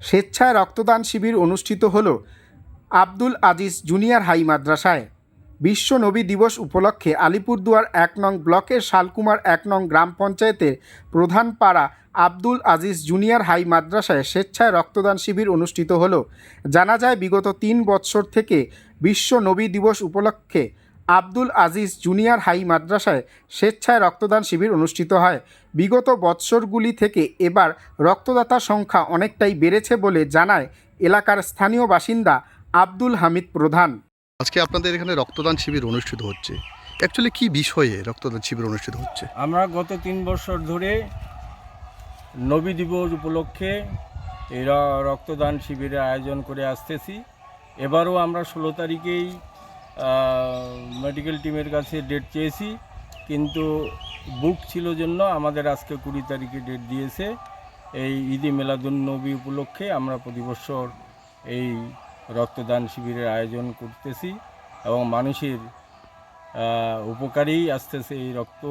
স্বেচ্ছায় রক্তদান শিবির অনুষ্ঠিত হল আব্দুল আজিজ জুনিয়র হাই মাদ্রাসায়। বিশ্ব নবী দিবস উপলক্ষে আলিপুরদুয়ার ১ নং ব্লকের শালকুমার ১ নং গ্রাম পঞ্চায়েতের প্রধান পাড়া আব্দুল আজিজ জুনিয়র হাই মাদ্রাসায় স্বেচ্ছায় রক্তদান শিবির অনুষ্ঠিত হল। জানা যায়, বিগত ৩ বৎসর থেকে বিশ্ব নবী দিবস উপলক্ষে আব্দুল আজিজ জুনিয়র হাই মাদ্রাসায় স্বেচ্ছায় রক্তদান শিবির অনুষ্ঠিত হয়। বিগত বৎসরগুলি থেকে এবার রক্তদাতার সংখ্যা অনেকটাই বেড়েছে বলে জানায় এলাকার স্থানীয় বাসিন্দা আব্দুল হামিদ প্রধান। আজকে আপনাদের এখানে রক্তদান শিবির অনুষ্ঠিত হচ্ছে, অ্যাকচুয়ালি কি বিষয়ে রক্তদান শিবির অনুষ্ঠিত হচ্ছে? আমরা গত ৩ বছর ধরে নবী দিবস উপলক্ষে এই রক্তদান শিবিরের আয়োজন করে আসতেছি। এবারও আমরা ১৬ তারিখেই মেডিকেল টিমের কাছে ডেট চেয়েছি, কিন্তু বুক ছিল জন্য আমাদের আজকে ২০ তারিখে ডেট দিয়েছে। এই ঈদে মিলাদুন নবী উপলক্ষে আমরা প্রতি বছর এই রক্তদান শিবিরের আয়োজন করতেছি এবং মানুষের উপকারেই আসতেছে এই রক্ত।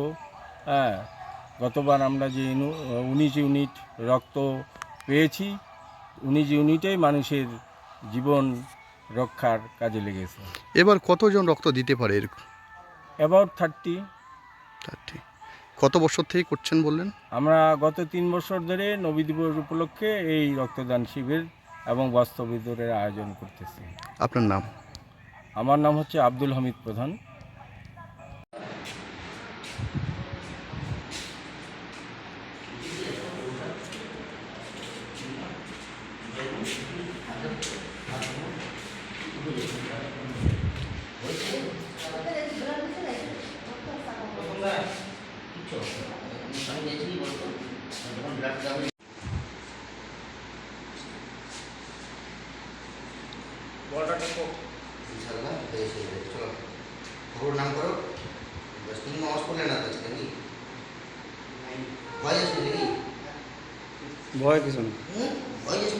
গতবার আমরা যে ১৯ ইউনিট রক্ত পেয়েছি, ১৯ ইউনিটেই মানুষের জীবন রক্ষার কাজে লেগেছে। এবার কতজন রক্ত দিতে পারে? অ্যাবাউট 30। কত বছর থেকে করছেন বললেন? আমরা গত ৩ বছর ধরে নবী দিবস উপলক্ষে এই রক্তদান শিবির এবং বস্ত্র বিতরণের আয়োজন করতেছি। আপনার নাম? আমার নাম হচ্ছে আব্দুল হামিদ প্রধান। নাম করো, তুমি নামাজ পড়লে না তো নাকি? ভয় আছে নাকি? ভয় কিছু না। ভয় আছে